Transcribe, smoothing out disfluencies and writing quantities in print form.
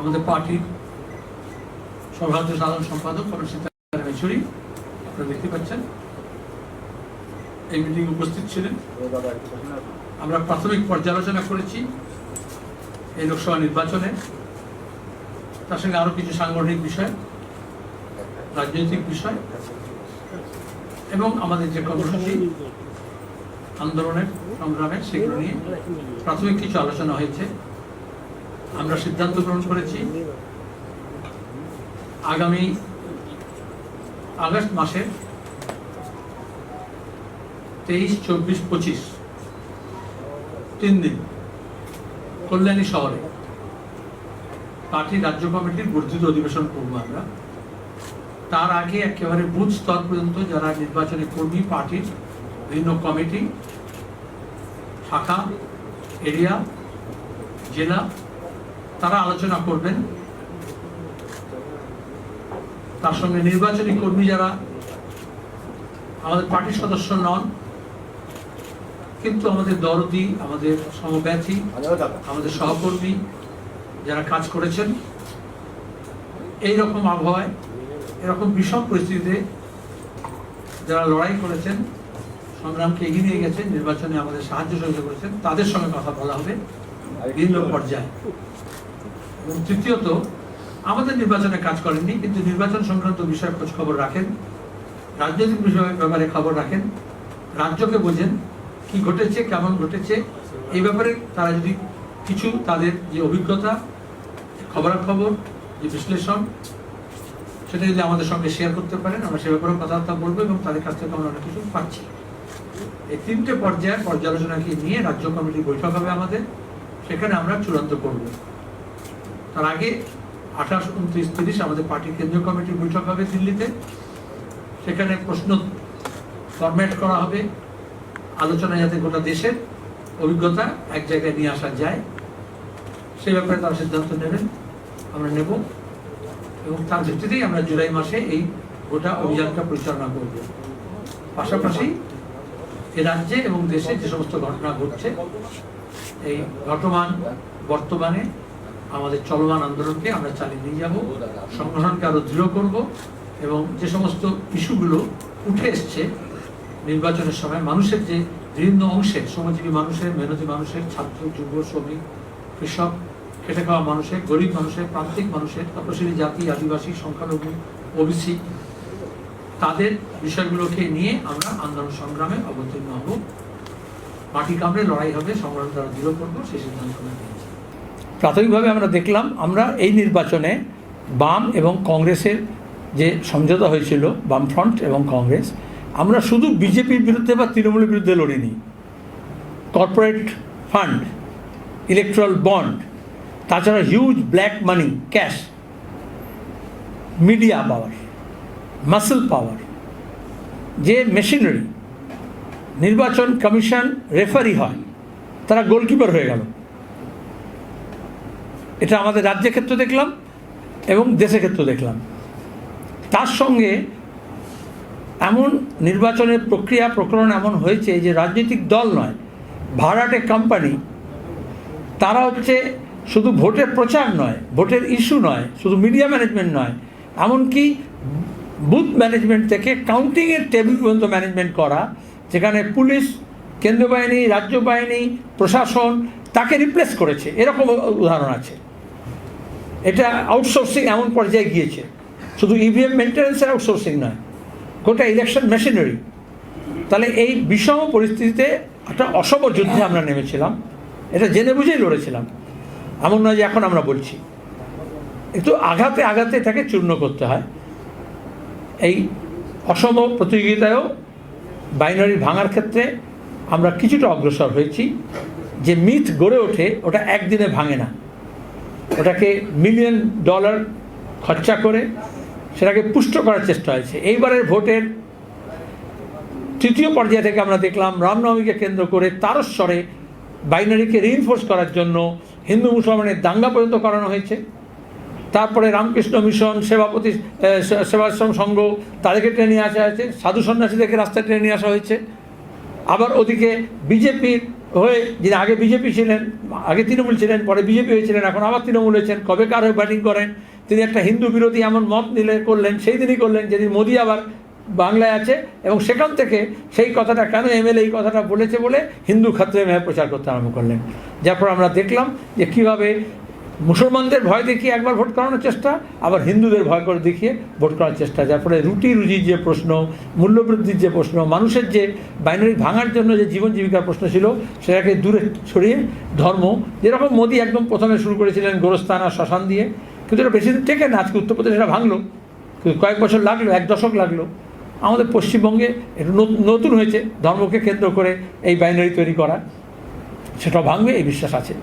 আমাদের পার্টির সর্বভারতীয় সাধারণ সম্পাদক সীতারাম ইয়েচুরি আপনারা দেখতে পাচ্ছেন এই মিটিং উপস্থিত ছিলেন। আমরা প্রাথমিক পর্যালোচনা করেছি এই লোকসভা নির্বাচনে, তার সঙ্গে আরো কিছু সাংগঠনিক বিষয়, রাজনৈতিক বিষয় এবং আমাদের যে কর্মসূচি আন্দোলনের সংগ্রামের সেগুলো নিয়ে প্রাথমিক কিছু আলোচনা হয়েছে। আমরা সিদ্ধান্ত গ্রহণ করেছি আগামী আগস্ট মাসের 23, 24, 25 3 দিন কল্যাণী শহরে পার্টি রাজ্য কমিটির বর্ধিত অধিবেশন করবো আমরা। তার আগে একেবারে বুথ স্তর পর্যন্ত যারা নির্বাচনী কর্মী, পার্টির বিভিন্ন কমিটি, শাখা, এরিয়া, জেলা, তারা আলোচনা করবেন। তার সঙ্গে নির্বাচনী কর্মী যারা আমাদের পার্টির সদস্য নন কিন্তু আমাদের দরদি, আমাদের সমব্যথী, আমাদের সহকর্মী যারা কাজ করেছেন এইরকম আবহাওয়ায়, এরকম বিষম পরিস্থিতিতে যারা লড়াই করেছেন, সংগ্রামকে এগিয়ে নিয়ে গেছেন, নির্বাচনে আমাদের সাহায্য সহযোগিতা করেছেন, তাদের সঙ্গে কথা বলা হবে বিভিন্ন পর্যায়ে। এবং তৃতীয়ত, আমাদের নির্বাচনে কাজ করেননি কিন্তু নির্বাচন সংক্রান্ত বিষয়ে খোঁজ খবর রাখেন, রাজনৈতিক বিষয়ের ব্যাপারে খবর রাখেন, রাজ্যকে বোঝেন কি ঘটেছে, কেমন ঘটেছে, এই ব্যাপারে তারা যদি কিছু তাদের যে অভিজ্ঞতা, খবরাখবর, যে বিশ্লেষণ, সেটা যদি আমাদের সঙ্গে শেয়ার করতে পারেন, আমরা সে ব্যাপারে কথাবার্তা বলবো এবং তাদের কাছ থেকে আমরা অনেক কিছু পাচ্ছি। এই 3টে পর্যায়ের পর্যালোচনাকে নিয়ে রাজ্য কমিটির বৈঠক হবে আমাদের, সেখানে আমরা চূড়ান্ত করব। তার আগে 28, 29, 30 আমাদের পার্টির কেন্দ্রীয় কমিটির বৈঠক হবে দিল্লিতে। সেখানে প্রশ্ন ফরম্যাট করা হবে, আলোচনা যাতে গোটা দেশের অভিজ্ঞতা এক জায়গায় নিয়ে আসা যায় সেই ব্যাপারে তারা সিদ্ধান্ত নেবেন, আমরা নেব এবং তার ভিত্তিতেই আমরা জুলাই মাসে এই গোটা অভিযানটা পরিচালনা করব। পাশাপাশি এই রাজ্যে এবং দেশে যে সমস্ত ঘটনা ঘটছে, এই বর্তমানে আমাদের চলমান আন্দোলনকে আমরা চালিয়ে নিয়ে যাব, সংগঠনকে আরো দৃঢ় করব এবং যে সমস্ত ইস্যুগুলো উঠে এসছে নির্বাচনের সময় মানুষের, যে বিভিন্ন অংশের, শ্রমজীবী মানুষের, মেহনতি মানুষের, ছাত্র, যুব, শ্রমিক, কৃষক, খেটে খাওয়া মানুষের, গরিব মানুষের, প্রান্তিক মানুষের, তপশিলি জাতি, আদিবাসী, সংখ্যালঘু, ওবিসি, তাদের বিষয়গুলোকে নিয়ে আমরা আন্দোলন সংগ্রামে অবতীর্ণ হব। মাটি কামড়ে লড়াই হবে, সংগ্রাম দ্বারা দৃঢ় করবো, সেই সিদ্ধান্ত নিয়েছি। প্রাথমিকভাবে আমরা দেখলাম, আমরা এই নির্বাচনে বাম এবং কংগ্রেসের যে সমঝোতা হয়েছিল, বামফ্রন্ট এবং কংগ্রেস, আমরা শুধু বিজেপির বিরুদ্ধে বা তৃণমূলের বিরুদ্ধে লড়িনি। কর্পোরেট ফান্ড, ইলেকট্রাল বন্ড, তাছাড়া huge black money, cash, media power, muscle power, যে মেশিনারি, নির্বাচন কমিশন রেফারি হয়, তারা গোলকিপার হয়ে গেল। এটা আমাদের রাজ্যের ক্ষেত্রে দেখলাম এবং দেশের ক্ষেত্রে দেখলাম। তার সঙ্গে এমন নির্বাচনের প্রক্রিয়া প্রকরণ এমন হয়েছে যে রাজনৈতিক দল নয়, ভাড়াটে কোম্পানি, তারা হচ্ছে শুধু ভোটের প্রচার নয়, ভোটের ইস্যু নয়, শুধু মিডিয়া ম্যানেজমেন্ট নয়, এমনকি বুথ ম্যানেজমেন্ট থেকে কাউন্টিংয়ের টেবিল পর্যন্ত ম্যানেজমেন্ট করা, যেখানে পুলিশ, কেন্দ্রীয় বাহিনী, রাজ্য বাহিনী, প্রশাসন তাকে রিপ্লেস করেছে, এরকম উদাহরণ আছে। এটা আউটসোর্সিং এমন পর্যায়ে গিয়েছে, শুধু ইভিএম মেনটেন্যান্সের আউটসোর্সিং নয়, গোটা ইলেকশন মেশিনারি। তাহলে এই বিষম পরিস্থিতিতে একটা অসম যুদ্ধে আমরা নেমেছিলাম, এটা জেনে বুঝেই লড়েছিলাম, এমন নয় যে এখন আমরা বলছি। একটু আঘাতে আঘাতে এটাকে চূর্ণ করতে হয়। এই অসম প্রতিযোগিতায়ও বাইনারি ভাঙার ক্ষেত্রে আমরা কিছুটা অগ্রসর হয়েছি। যে মিথ গড়ে ওঠে ওটা একদিনে ভাঙে না, ওটাকে $1 মিলিয়ন খরচা করে সেটাকে পুষ্ট করার চেষ্টা হয়েছে। এইবারের ভোটের 3য় পর্যায় থেকে আমরা দেখলাম রামনবমীকে কেন্দ্র করে তারস্বরে বাইনারিকে রিইনফোর্স করার জন্য হিন্দু মুসলমানের দাঙ্গা পর্যন্ত করানো হয়েছে। তারপরে রামকৃষ্ণ মিশন, সেবাশ্রম সংঘ, তাদেরকে টেনে নিয়ে আসা হয়েছে, সাধু সন্ন্যাসীদেরকে রাস্তায় টেনে নিয়ে আসা হয়েছে। আবার ওদিকে বিজেপির হয়ে যিনি আগে বিজেপি ছিলেন, আগে তৃণমূল ছিলেন, পরে বিজেপি হয়েছিলেন, এখন আবার তৃণমূল হয়েছেন, কবে কার হয়ে ব্যাটিং করেন, তিনি একটা হিন্দু বিরোধী এমন মত করলেন সেই দিনই করলেন যেদিন মোদি আবার বাংলায় আছে, এবং সেখান থেকে সেই কথাটা কেন এমএলএ এই কথাটা বলেছে বলে হিন্দু খাত্রে মেয়ে প্রচার করতে আরম্ভ করলেন। যার পর আমরা দেখলাম যে কীভাবে মুসলমানদের ভয় দেখিয়ে একবার ভোট করানোর চেষ্টা, আবার হিন্দুদের ভয় করে দেখিয়ে ভোট করার চেষ্টা, যার ফলে রুটি রুজির যে প্রশ্ন, মূল্যবৃদ্ধির যে প্রশ্ন, মানুষের যে বাইনারি ভাঙার জন্য যে জীবন জীবিকার প্রশ্ন ছিল সেটাকে দূরে সরিয়ে ধর্ম, যেরকম মোদি একদম প্রথমে শুরু করেছিলেন গোরস্থান আর শ্মশান দিয়ে, কিন্তু এটা বেশি দিন টেকে না, আজকে উত্তরপ্রদেশ এটা ভাঙলো, কয়েক বছর লাগলো, 1 দশক লাগলো। আমাদের পশ্চিমবঙ্গে একটু নতুন হয়েছে ধর্মকে কেন্দ্র করে এই বাইনারি তৈরি করা, সেটাও ভাঙবে এই বিশ্বাস আছে।